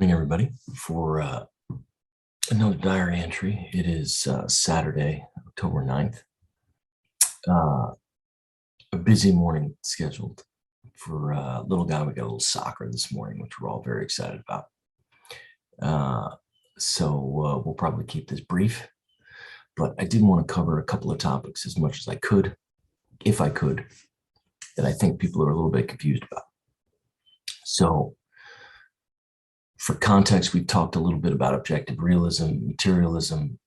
Morning, everybody, for another diary entry. It is Saturday, October 9th. A busy morning scheduled for little guy. We got a little soccer this morning, which we're all very excited about. So we'll probably keep this brief, but I did want to cover a couple of topics as much as I could, if I could, that I think people are a little bit confused about. So for context, we've talked a little bit about objective realism, materialism,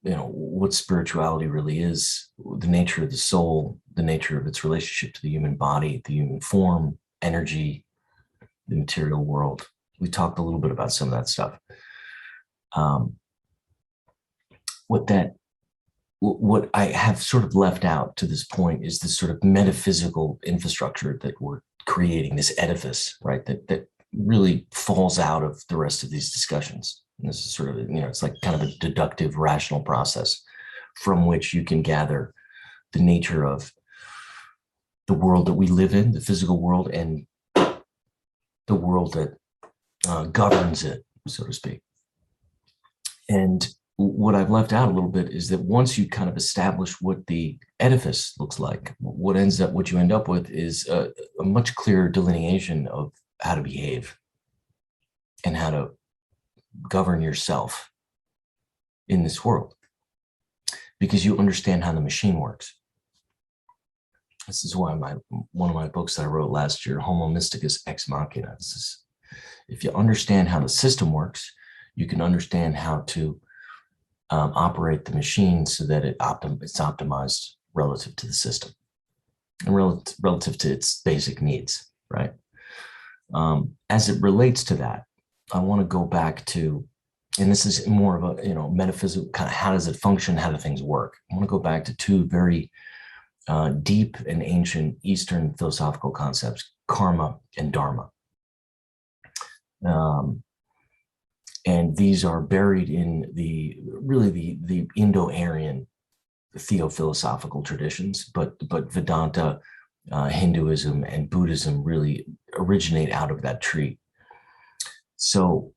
what spirituality really is, the nature of the soul, the nature of its relationship to the human body, the human form, energy, the material world. We talked a little bit about some of that stuff. What I have sort of left out to this point is this sort of metaphysical infrastructure that we're creating, this edifice, right? That really falls out of the rest of these discussions. And this is sort of, it's like kind of a deductive, rational process from which you can gather the nature of the world that we live in, the physical world, and the world that governs it, so to speak. And what I've left out a little bit is that once you kind of establish what the edifice looks like, what you end up with is a much clearer delineation of how to behave and how to govern yourself in this world, because you understand how the machine works. This is why one of my books that I wrote last year, Homo Mysticus Ex Machina. If you understand how the system works, you can understand how to operate the machine so that it's optimized relative to the system and relative to its basic needs, right? As it relates to that, I want to go back to, and this is more of a metaphysical kind of, how does it function? How do things work? I want to go back to two very deep and ancient Eastern philosophical concepts: karma and dharma. And these are buried in the Indo-Aryan theo-philosophical traditions, but Vedanta, Hinduism, and Buddhism really originate out of that tree. So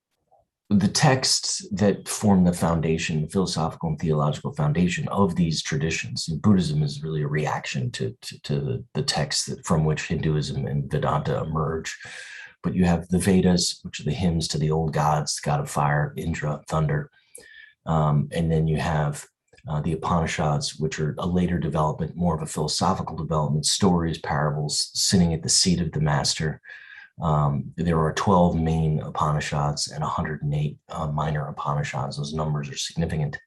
the texts that form the foundation, the philosophical and theological foundation of these traditions, and Buddhism is really a reaction to the texts from which Hinduism and Vedanta emerge. But you have the Vedas, which are the hymns to the old gods, the god of fire, Indra, thunder. And then you have the Upanishads, which are a later development, more of a philosophical development, stories, parables, sitting at the seat of the master. There are 12 main Upanishads and 108 minor Upanishads. Those numbers are significant.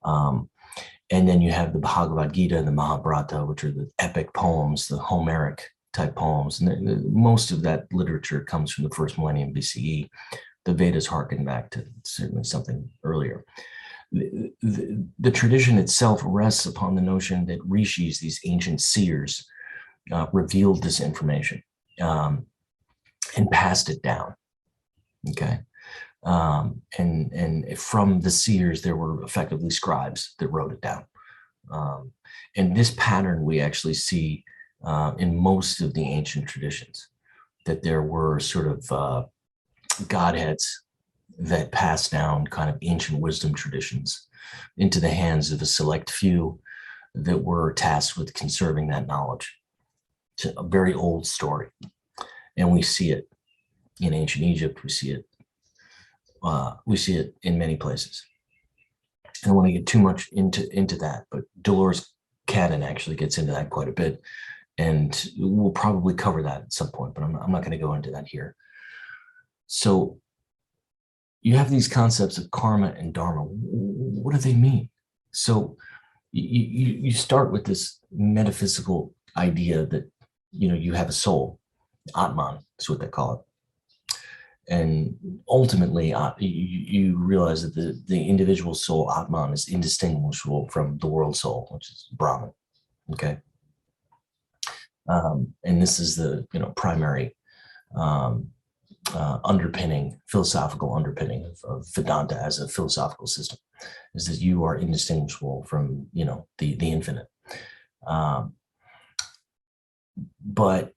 And then you have the Bhagavad Gita and the Mahabharata, which are the epic poems, the Homeric type poems. And most of that literature comes from the first millennium BCE. The Vedas harken back to certainly something earlier. The tradition itself rests upon the notion that rishis, these ancient seers, revealed this information and passed it down. Okay. And from the seers, there were effectively scribes that wrote it down. And this pattern we actually see in most of the ancient traditions, that there were sort of godheads that passed down kind of ancient wisdom traditions into the hands of a select few that were tasked with conserving that knowledge. It's a very old story. And we see it in ancient Egypt. We see it in many places. I don't want to get too much into that, but Dolores Cannon actually gets into that quite a bit. And we'll probably cover that at some point, but I'm not going to go into that here. So you have these concepts of karma and dharma. What do they mean? So you start with this metaphysical idea that, you have a soul. Atman is what they call it. And ultimately, you realize that the individual soul, Atman, is indistinguishable from the world soul, which is Brahman. Okay. And this is the primary philosophical underpinning of Vedanta as a philosophical system, is that you are indistinguishable from the infinite. But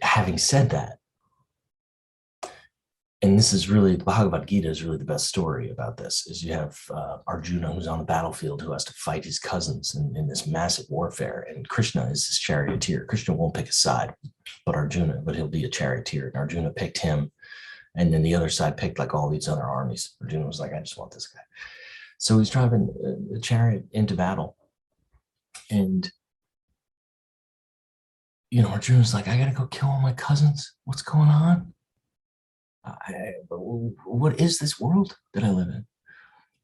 having said that, and this is really, the Bhagavad Gita is really the best story about this, is you have Arjuna, who's on the battlefield, who has to fight his cousins in this massive warfare. And Krishna is his charioteer. Krishna won't pick a side, but he'll be a charioteer. And Arjuna picked him. And then the other side picked like all these other armies. Arjuna was like, I just want this guy. So he's driving a chariot into battle. And, Arjuna's like, I got to go kill all my cousins. What's going on? What is this world that I live in?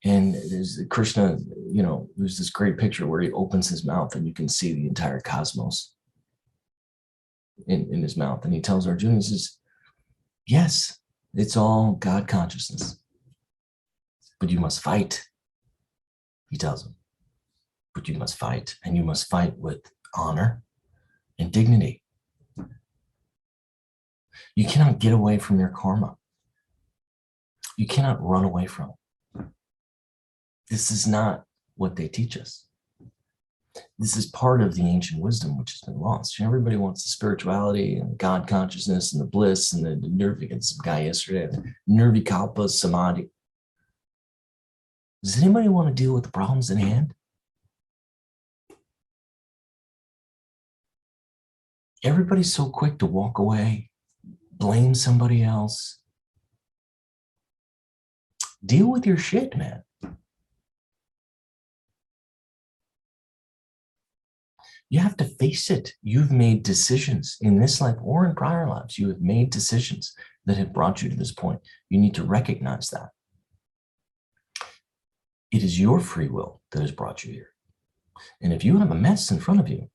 And there's Krishna, there's this great picture where he opens his mouth and you can see the entire cosmos in his mouth. And he tells Arjuna, he says, yes, it's all God consciousness, but you must fight. He tells him, but you must fight, and you must fight with honor and dignity. You cannot get away from your karma. You cannot run away from it. This is not what they teach us. This is part of the ancient wisdom which has been lost. Everybody wants the spirituality and God consciousness and the bliss and the nirvana. Some guy yesterday, nirvikalpa samadhi. Does anybody want to deal with the problems at hand? Everybody's so quick to walk away, blame somebody else. Deal with your shit, man. You have to face it. You've made decisions in this life or in prior lives. You have made decisions that have brought you to this point. You need to recognize that. It is your free will that has brought you here. And if you have a mess in front of you,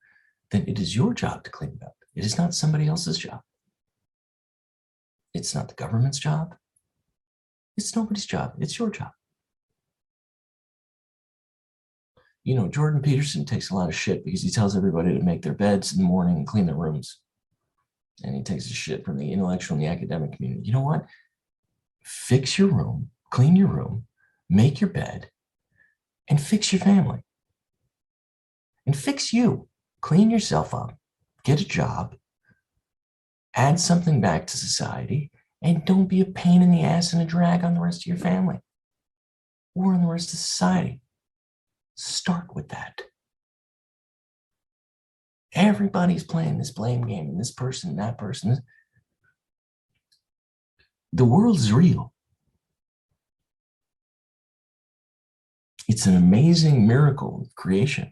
then it is your job to clean it up. It is not somebody else's job. It's not the government's job. It's nobody's job. It's your job. Jordan Peterson takes a lot of shit because he tells everybody to make their beds in the morning and clean their rooms. And he takes his shit from the intellectual and the academic community. You know what? Fix your room, clean your room, make your bed, and fix your family. And fix you. Clean yourself up, get a job, add something back to society, and don't be a pain in the ass and a drag on the rest of your family or on the rest of society. Start with that. Everybody's playing this blame game, and this person, that person. The world is real. It's an amazing miracle of creation.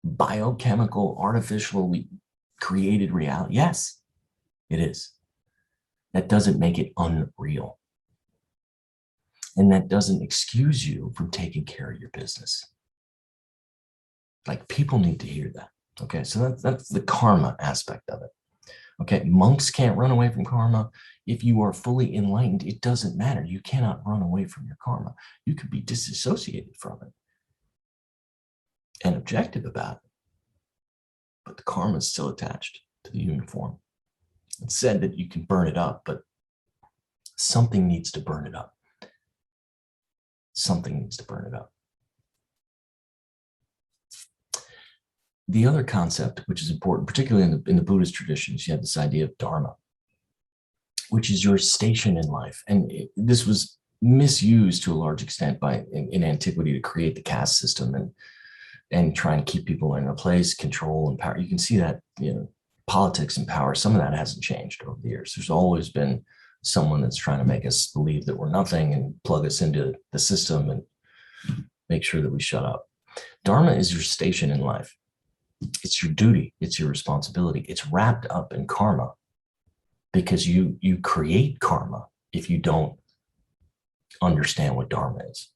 Biochemical, artificially created reality. Yes, it is. That doesn't make it unreal. And that doesn't excuse you from taking care of your business. Like, people need to hear that. Okay, so that's the karma aspect of it. Okay, monks can't run away from karma. If you are fully enlightened, it doesn't matter. You cannot run away from your karma. You could be disassociated from it and objective about it. But the karma is still attached to the human form. It's said that you can burn it up, but something needs to burn it up. Something needs to burn it up. The other concept, which is important, particularly in the Buddhist traditions, you have this idea of Dharma, which is your station in life. And this was misused to a large extent in antiquity to create the caste system and try and keep people in a place, control and power. You can see that, politics and power, some of that hasn't changed over the years. There's always been someone that's trying to make us believe that we're nothing and plug us into the system and make sure that we shut up. Dharma is your station in life. It's your duty. It's your responsibility. It's wrapped up in karma because you create karma if you don't understand what Dharma is.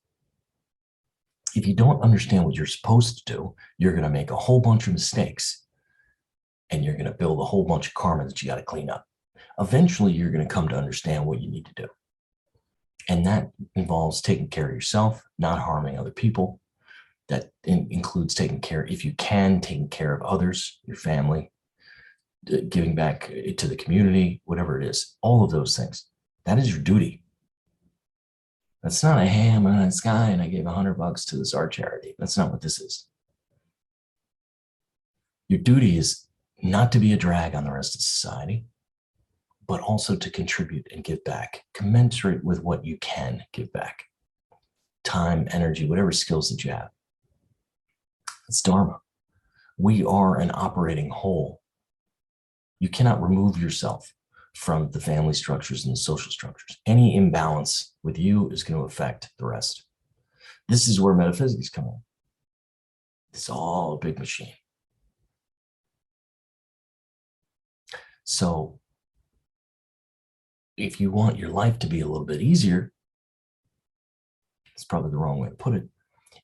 If you don't understand what you're supposed to do, you're going to make a whole bunch of mistakes and you're going to build a whole bunch of karma that you got to clean up. Eventually, you're going to come to understand what you need to do. And that involves taking care of yourself, not harming other people. That includes taking care, if you can, taking care of others, your family, giving back to the community, whatever it is, all of those things. That is your duty. That's not a, hey, I'm a nice guy and I gave $100 to this art charity. That's not what this is. Your duty is not to be a drag on the rest of society, but also to contribute and give back, commensurate with what you can give back. Time, energy, whatever skills that you have. It's Dharma. We are an operating whole. You cannot remove yourself from the family structures and the social structures. Any imbalance with you is going to affect the rest. This is where metaphysics come in. It's all a big machine. So if you want your life to be a little bit easier, it's probably the wrong way to put it.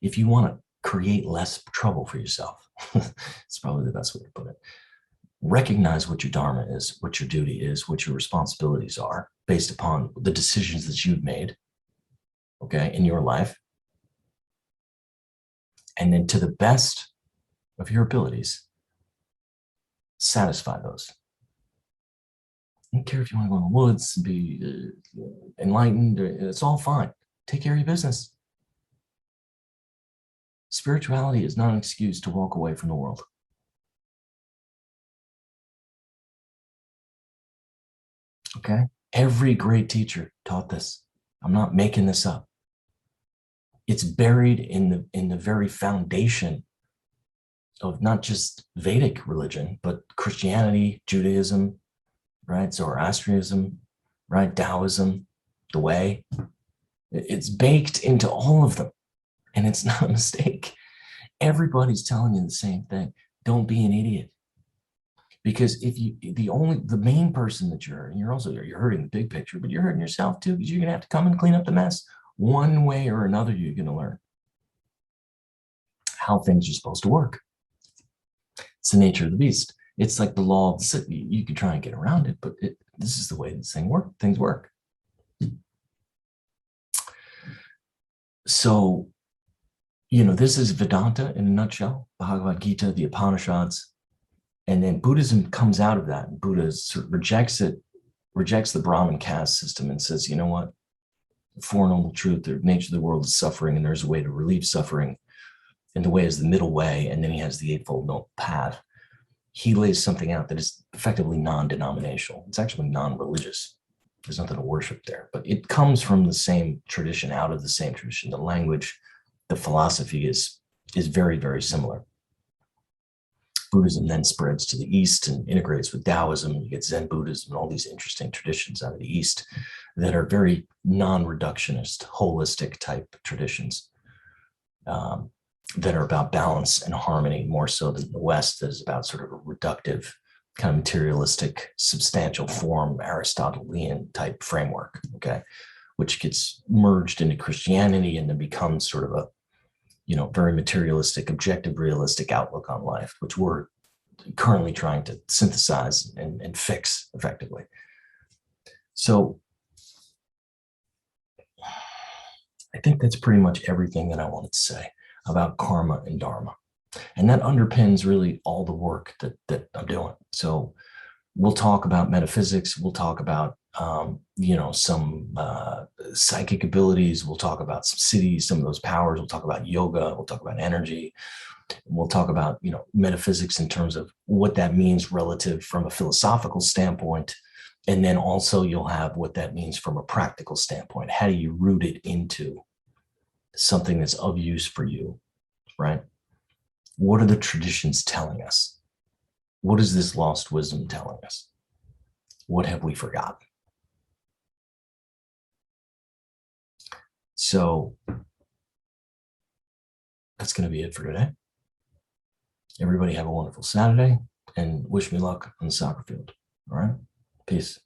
If you want to create less trouble for yourself, it's probably the best way to put it. Recognize what your Dharma is, what your duty is, what your responsibilities are based upon the decisions that you've made, okay, in your life. And then to the best of your abilities, satisfy those. I don't care if you want to go in the woods and be enlightened, it's all fine. Take care of your business. Spirituality is not an excuse to walk away from the world. Okay? Every great teacher taught this. I'm not making this up. It's buried in the very foundation of not just Vedic religion, but Christianity, Judaism, right? Zoroastrianism, right? Taoism, the way. It's baked into all of them, and it's not a mistake. Everybody's telling you the same thing. Don't be an idiot. Because if you, the main person that you're hurting, you're hurting the big picture, but you're hurting yourself too, because you're going to have to come and clean up the mess. One way or another, you're going to learn how things are supposed to work. It's the nature of the beast. It's like the law of the city. You can try and get around it, but this is the way things work. So, this is Vedanta in a nutshell, Bhagavad Gita, the Upanishads. And then Buddhism comes out of that. Buddha sort of rejects the Brahmin caste system and says, you know what? The Four Noble Truth, the nature of the world is suffering, and there's a way to relieve suffering. And the way is the middle way, and then he has the Eightfold Noble Path. He lays something out that is effectively non-denominational. It's actually non-religious. There's nothing to worship there, but it comes from the same tradition, out of the same tradition. The language, the philosophy is very, very similar. Buddhism then spreads to the East and integrates with Taoism. You get Zen Buddhism and all these interesting traditions out of the East that are very non-reductionist, holistic type traditions that are about balance and harmony more so than the West that is about sort of a reductive, kind of materialistic, substantial form, Aristotelian type framework, okay, which gets merged into Christianity and then becomes sort of a very materialistic, objective, realistic outlook on life, which we're currently trying to synthesize and fix effectively. So I think that's pretty much everything that I wanted to say about karma and Dharma. And that underpins really all the work that I'm doing. So we'll talk about metaphysics. We'll talk about some psychic abilities. We'll talk about some cities, some of those powers. We'll talk about yoga. We'll talk about energy. We'll talk about, metaphysics in terms of what that means relative from a philosophical standpoint. And then also you'll have what that means from a practical standpoint. How do you root it into something that's of use for you, right? What are the traditions telling us? What is this lost wisdom telling us? What have we forgotten? So that's going to be it for today. Everybody have a wonderful Saturday and wish me luck on the soccer field. All right. Peace.